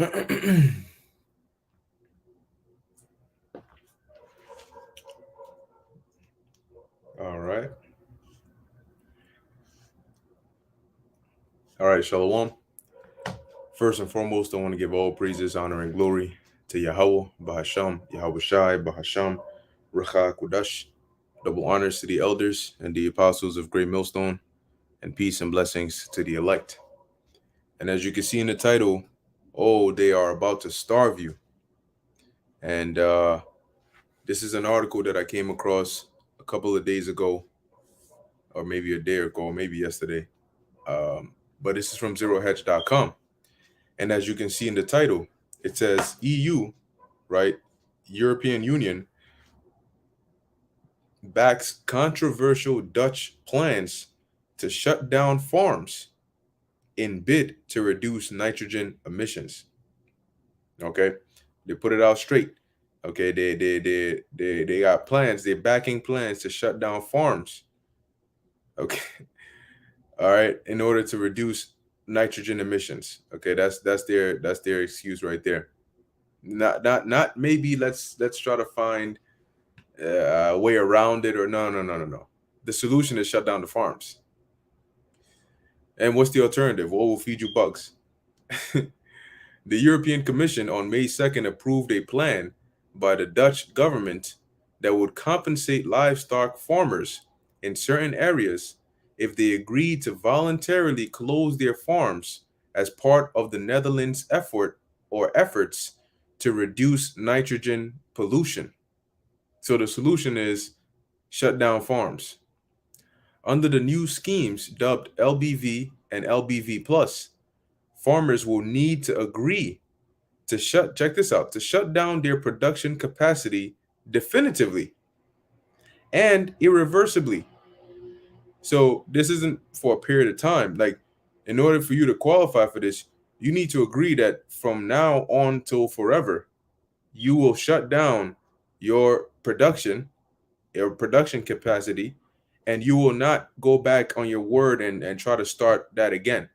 All right. All right, Shalom. First and foremost, I want to give all praises, honor, and glory to Yahweh, Bahasham, Yahweh Shai, Bahasham, Racha Kudash. Double honors to the elders and the apostles of Great Millstone, and peace and blessings to the elect. And as you can see in the title, oh, they are about to starve you. And this is an article that I came across a couple of days ago, or maybe a day ago, maybe yesterday. But this is from zerohedge.com. And as you can see in the title, it says EU, right? European Union backs controversial Dutch plans to shut down farms in bid to reduce nitrogen emissions. Okay, they put it out straight. Okay, they got plans. They're backing plans to shut down farms. Okay, all right, in order to reduce nitrogen emissions. Okay, that's their excuse right there. Not maybe let's try to find a way around it, or no. The solution is shut down the farms. And what's the alternative? What will feed you bugs? The European Commission on May 2nd approved a plan by the Dutch government that would compensate livestock farmers in certain areas if they agreed to voluntarily close their farms as part of the Netherlands' efforts to reduce nitrogen pollution. So the solution is shut down farms. Under the new schemes dubbed LBV and LBV Plus, farmers will need to agree to check this out, to shut down their production capacity definitively and irreversibly. So this isn't for a period of time. Like, in order for you to qualify for this, you need to agree that from now on till forever, you will shut down your production capacity, and you will not go back on your word and try to start that again.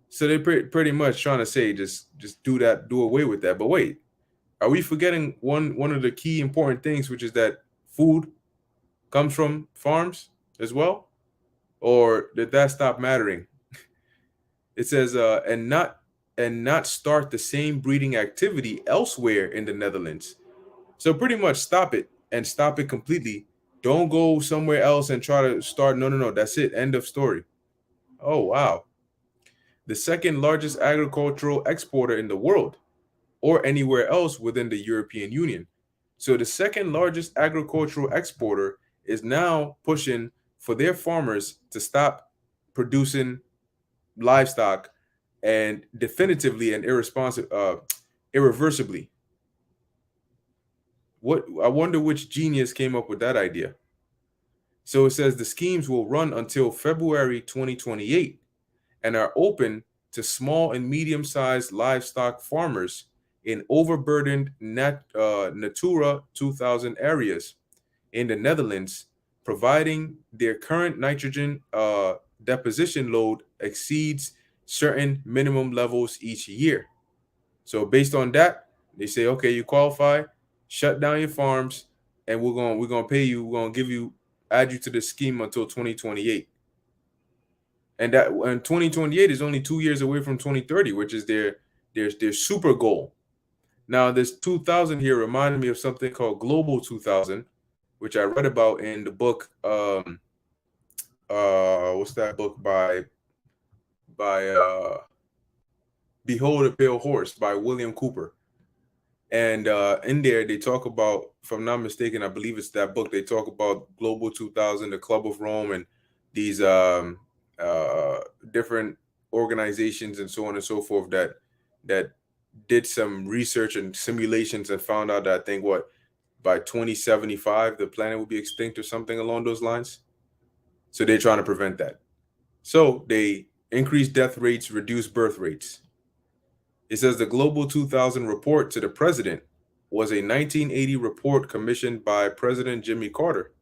So they're pretty much trying to say just do that, do away with that. But wait, are we forgetting one of the key important things, which is that food comes from farms as well? Or did that stop mattering? It says and not start the same breeding activity elsewhere in the Netherlands. So pretty much stop it, and stop it completely. Don't go somewhere else and try to start. No. That's it. End of story. Oh, wow. The second largest agricultural exporter in the world, or anywhere else within the European Union. So the second largest agricultural exporter is now pushing for their farmers to stop producing livestock, and definitively and irreversibly. What, I wonder which genius came up with that idea. So it says the schemes will run until February 2028 and are open to small and medium-sized livestock farmers in overburdened Natura 2000 areas in the Netherlands, providing their current nitrogen deposition load exceeds certain minimum levels each year. So based on that, they say, okay, you qualify, shut down your farms, and we're gonna pay you, we're gonna add you to the scheme until 2028. And 2028 is only 2 years away from 2030, which is their super goal. Now, this 2000 here reminded me of something called Global 2000, which I read about in the book. What's that book by Behold a Pale Horse by William Cooper. And in there, they talk about, if I'm not mistaken, I believe it's that book. They talk about Global 2000, the Club of Rome, and these different organizations and so on and so forth that did some research and simulations and found out that, I think, by 2075 the planet will be extinct or something along those lines. So they're trying to prevent that. So they increase death rates, reduce birth rates. It says the Global 2000 report to the president was a 1980 report commissioned by President Jimmy Carter.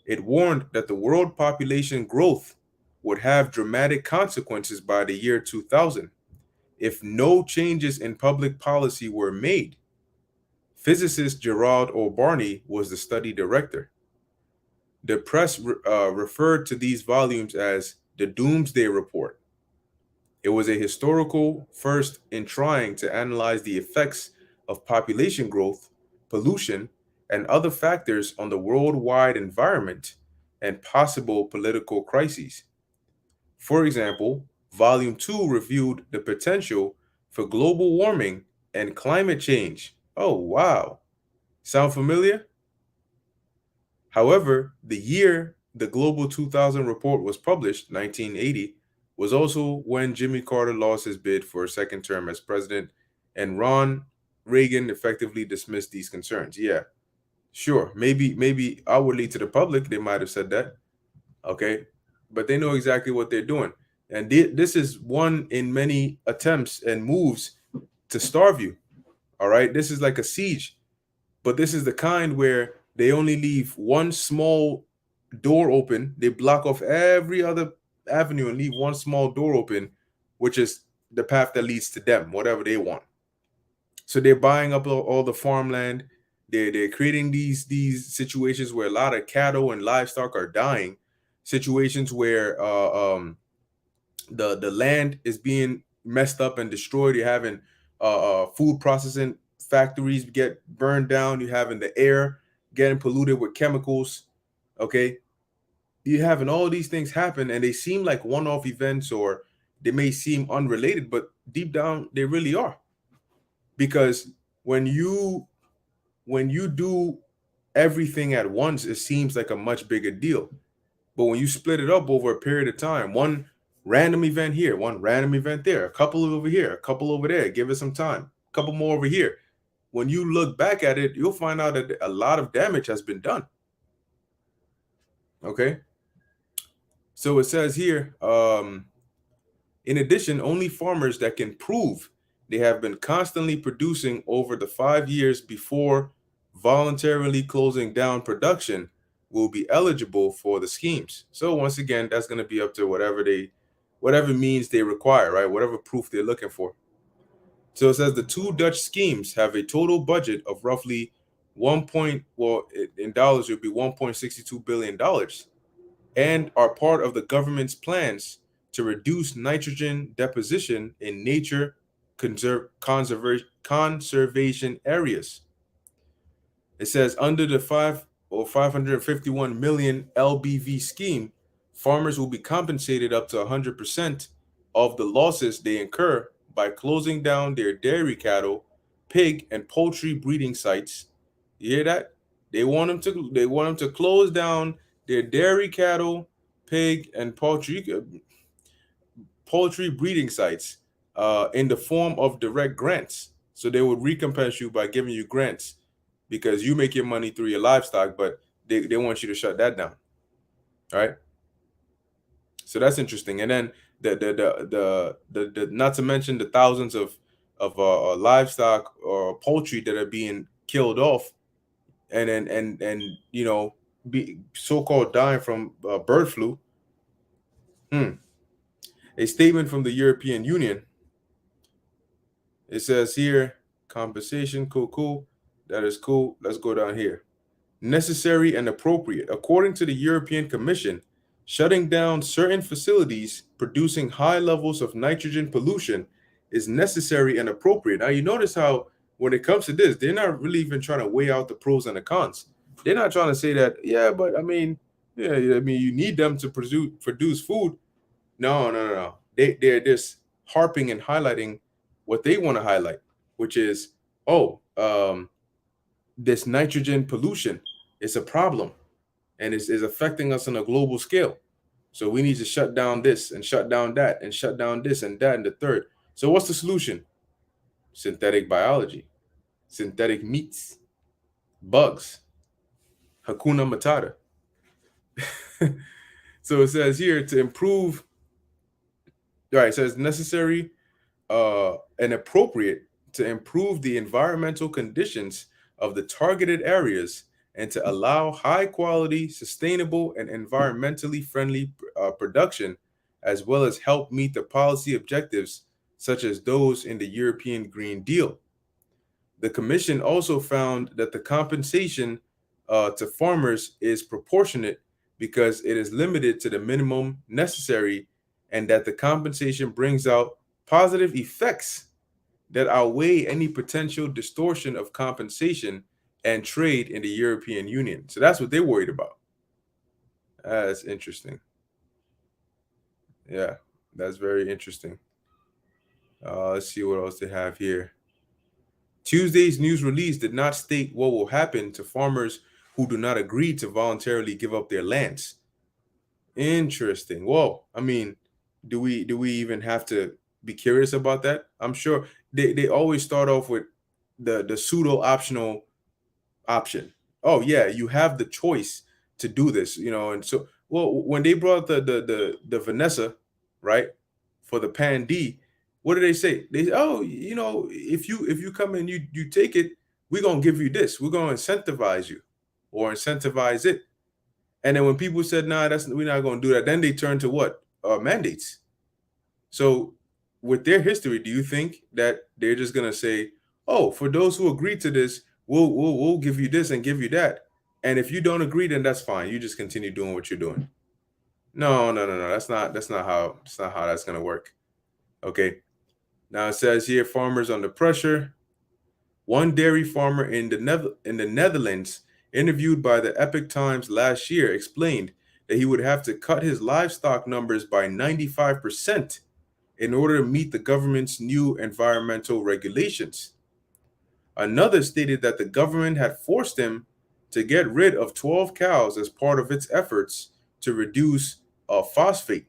It warned that the world population growth would have dramatic consequences by the year 2000, if no changes in public policy were made. Physicist Gerald O'Barney was the study director. The press referred to these volumes as the Doomsday Report. It was a historical first in trying to analyze the effects of population growth, pollution, and other factors on the worldwide environment and possible political crises. For example, Volume 2 reviewed the potential for global warming and climate change. Oh, wow. Sound familiar? However, the year the Global 2000 report was published, 1980, was also when Jimmy Carter lost his bid for a second term as president, and Ron Reagan effectively dismissed these concerns. Yeah, sure. Maybe outwardly to the public, they might have said that. Okay. But they know exactly what they're doing. And this is one in many attempts and moves to starve you. All right. This is like a siege, but this is the kind where they only leave one small door open. They block off every other avenue and leave one small door open, which is the path that leads to them, whatever they want. So they're buying up all the farmland. They're creating these situations where a lot of cattle and livestock are dying. Situations where the land is being messed up and destroyed. You're having food processing factories get burned down. You're having the air getting polluted with chemicals. Okay, you're having all these things happen, and they seem like one-off events, or they may seem unrelated, but deep down they really are. Because when you do everything at once, it seems like a much bigger deal. But when you split it up over a period of time, one random event here, one random event there, a couple over here, a couple over there, give it some time, a couple more over here. When you look back at it, you'll find out that a lot of damage has been done. Okay. So it says here, in addition, only farmers that can prove they have been constantly producing over the 5 years before voluntarily closing down production will be eligible for the schemes. So once again, that's going to be up to whatever means they require, right? Whatever proof they're looking for. So it says the two Dutch schemes have a total budget of roughly in dollars, it would be $1.62 billion, and are part of the government's plans to reduce nitrogen deposition in nature conservation areas. It says under the 551 million LBV scheme, farmers will be compensated up to 100% of the losses they incur by closing down their dairy cattle, pig, and poultry breeding sites. You hear that? They want them to close down their dairy cattle, pig, and poultry breeding sites in the form of direct grants. So they would recompense you by giving you grants because you make your money through your livestock, but they want you to shut that down. All right. So that's interesting. And then the not to mention the thousands of livestock or poultry that are being killed off and be so-called dying from bird flu. A statement from the European Union. It says here, compensation, cool. That is cool. Let's go down here. Necessary and appropriate. According to the European Commission, shutting down certain facilities producing high levels of nitrogen pollution is necessary and appropriate. Now, you notice how when it comes to this, they're not really even trying to weigh out the pros and the cons. They're not trying to say that, yeah, but I mean, you need them to produce food. No. They're just harping and highlighting what they want to highlight, which is, this nitrogen pollution is a problem and is affecting us on a global scale. So we need to shut down this and shut down that and shut down this and that and the third. So what's the solution? Synthetic biology, synthetic meats, bugs, Hakuna Matata. So it says here to improve. All right, it says necessary and appropriate to improve the environmental conditions of the targeted areas and to allow high quality, sustainable, and environmentally friendly production, as well as help meet the policy objectives such as those in the European Green Deal. The commission also found that the compensation to farmers is proportionate because it is limited to the minimum necessary, and that the compensation brings out positive effects that outweigh any potential distortion of compensation and trade in the European Union. So that's what they're worried about. That's interesting. Yeah, that's very interesting. Let's see what else they have here. Tuesday's news release did not state what will happen to farmers who do not agree to voluntarily give up their lands. Interesting. Whoa. I mean, do we even have to be curious about that? I'm sure they always start off with the pseudo optional option. Oh yeah, you have the choice to do this, and so well when they brought the Vanessa, right, for the Pan D, what did they say? They oh, if you come and you take it, we're gonna give you this. We're gonna incentivize you or incentivize it. And then when people said, nah, that's we're not gonna do that, then they turned to what? Mandates. So with their history, do you think that they're just gonna say, "Oh, for those who agree to this, we'll give you this and give you that, and if you don't agree, then that's fine. You just continue doing what you're doing." No, no, no, no. That's not how that's gonna work. Okay. Now it says here, farmers under pressure. One dairy farmer in the Netherlands, interviewed by the Epic Times last year, explained that he would have to cut his livestock numbers by 95% in order to meet the government's new environmental regulations. Another stated that the government had forced him to get rid of 12 cows as part of its efforts to reduce phosphate,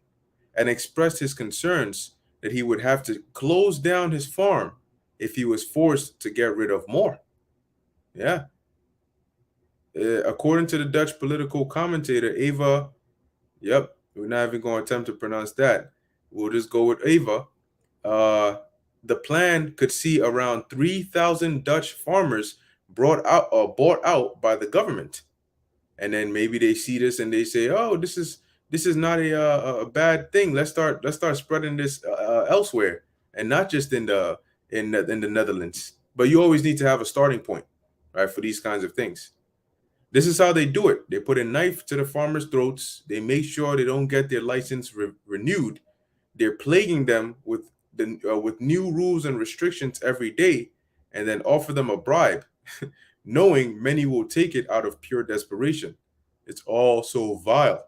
and expressed his concerns that he would have to close down his farm if he was forced to get rid of more. Yeah. According to the Dutch political commentator Eva, yep, we're not even going to attempt to pronounce that. We'll just go with Eva. Uh, the plan could see around 3,000 Dutch farmers bought out by the government, and then maybe they see this and they say, "Oh, this is not a bad thing. Let's start spreading this elsewhere, and not just in the Netherlands." But you always need to have a starting point, right, for these kinds of things. This is how they do it. They put a knife to the farmers' throats. They make sure they don't get their license renewed. They're plaguing them with new rules and restrictions every day, and then offer them a bribe, knowing many will take it out of pure desperation. It's all so vile.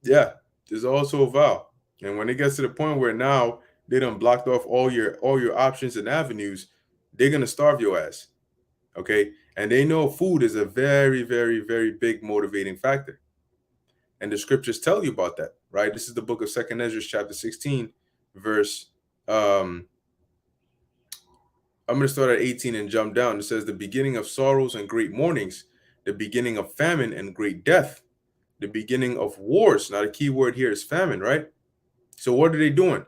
Yeah, it's all so vile. And when it gets to the point where now they done blocked off all your options and avenues, they're gonna starve your ass. Okay, and they know food is a very, very, very big motivating factor, and the scriptures tell you about that, right? This is the book of Second Ezra, chapter 16, verse. Um, I'm going to start at 18 and jump down. It says, "The beginning of sorrows and great mournings, the beginning of famine and great death, the beginning of wars." Now, the key word here is famine, right? So, what are they doing?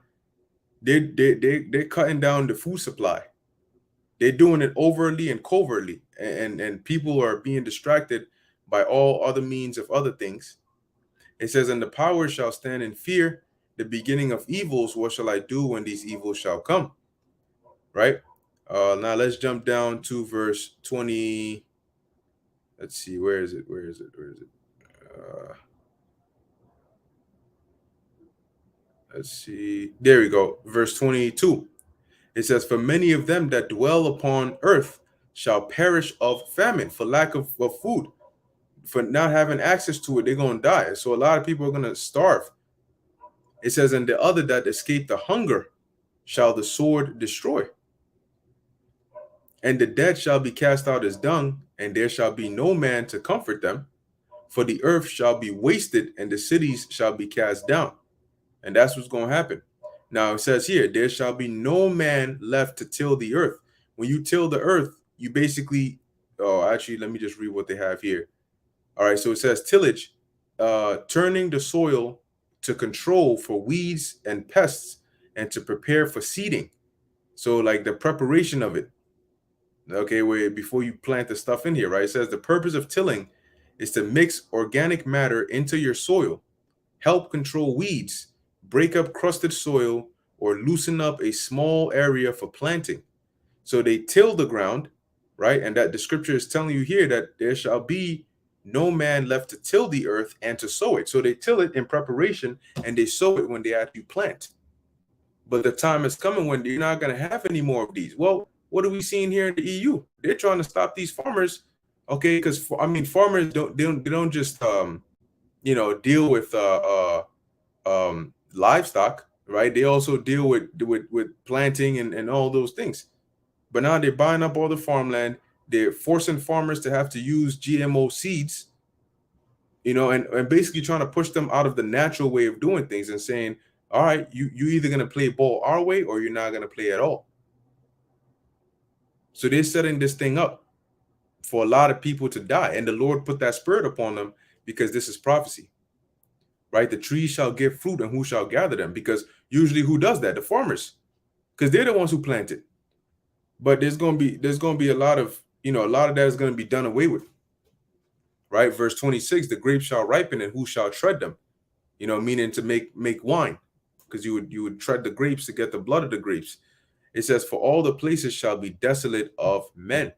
They're cutting down the food supply. They're doing it overtly and covertly, and people are being distracted by all other means of other things. It says, "And the power shall stand in fear. The beginning of evils, what shall I do when these evils shall come?" Right? Now let's jump down to verse 20. Let's see, where is it? Where is it? Where is it? Uh, let's see. There we go. Verse 22. It says, "For many of them that dwell upon earth shall perish of famine," for lack of food, for not having access to it, they're going to die. So a lot of people are going to starve. It says, "And the other that escape the hunger shall the sword destroy. And the dead shall be cast out as dung, and there shall be no man to comfort them. For the earth shall be wasted, and the cities shall be cast down." And that's what's going to happen. Now it says here, "There shall be no man left to till the earth." When you till the earth, you basically, oh, actually, let me just read what they have here. All right, so it says tillage, turning the soil to control for weeds and pests and to prepare for seeding. So like the preparation of it. Okay, where before you plant the stuff in here, right? It says the purpose of tilling is to mix organic matter into your soil, help control weeds, break up crusted soil, or loosen up a small area for planting. So they till the ground, right? And that the scripture is telling you here that there shall be no man left to till the earth and to sow it. So they till it in preparation and they sow it when they actually plant. But the time is coming when you're not going to have any more of these. Well, what are we seeing here in the EU? They're trying to stop these farmers, okay? Because I mean, farmers don't just deal with livestock, right? They also deal with planting and all those things. But now they're buying up all the farmland. They're forcing farmers to have to use GMO seeds, and basically trying to push them out of the natural way of doing things and saying, all right, you either going to play ball our way or you're not going to play at all. So they're setting this thing up for a lot of people to die. And the Lord put that spirit upon them because this is prophecy, right? The trees shall give fruit and who shall gather them? Because usually who does that? The farmers, because they're the ones who plant it. But there's going to be a lot of that is going to be done away with, right? Verse 26, the grapes shall ripen and who shall tread them? Meaning to make wine, because you would tread the grapes to get the blood of the grapes. It says, for all the places shall be desolate of men.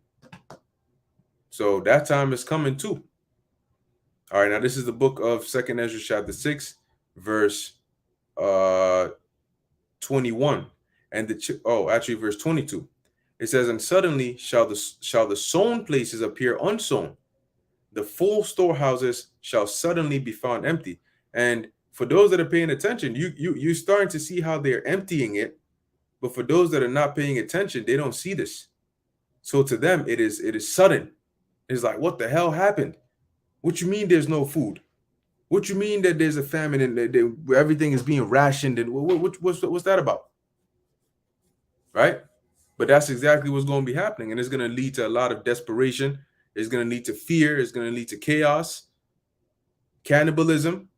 So that time is coming too. All right, now this is the book of 2nd Ezra chapter 6, verse 21. And verse 22. It says, and suddenly shall the sown places appear unsown. The full storehouses shall suddenly be found empty. And for those that are paying attention, you're starting to see how they're emptying it. But for those that are not paying attention, they don't see this. So to them, it is sudden. It's like, what the hell happened? What you mean there's no food? What you mean that there's a famine and everything is being rationed? And what's that about? Right? But that's exactly what's going to be happening. And it's going to lead to a lot of desperation. It's going to lead to fear. It's going to lead to chaos, cannibalism.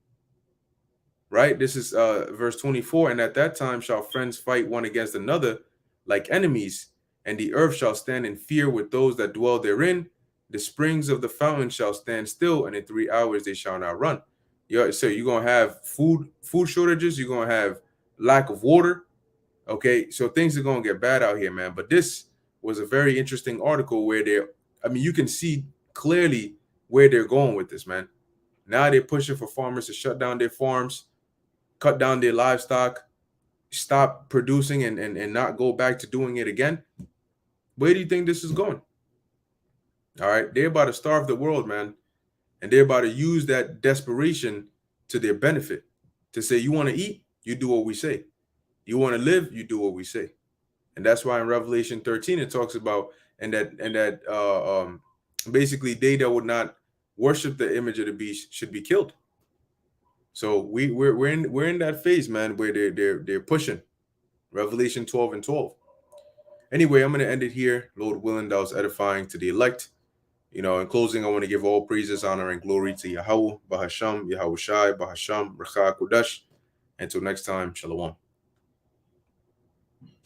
Right? This is verse 24. And at that time shall friends fight one against another like enemies, and the earth shall stand in fear with those that dwell therein. The springs of the fountain shall stand still, and in 3 hours they shall not run. So you're going to have food shortages. You're going to have lack of water. Okay, so things are going to get bad out here, man. But this was a very interesting article where you can see clearly where they're going with this, man. Now they're pushing for farmers to shut down their farms, cut down their livestock, stop producing and not go back to doing it again. Where do you think this is going? All right, they're about to starve the world, man. And they're about to use that desperation to their benefit to say, you want to eat, you do what we say. You want to live, you do what we say. And that's why in Revelation 13, it talks about, basically they that would not worship the image of the beast should be killed. So we're in that phase, man, where they're pushing Revelation 12 and 12. Anyway, I'm going to end it here. Lord willing, that was edifying to the elect. In closing, I want to give all praises, honor, and glory to Yahweh, Bahasham, Yahushai, Bahasham, Recha Kodesh. Until next time, Shalom.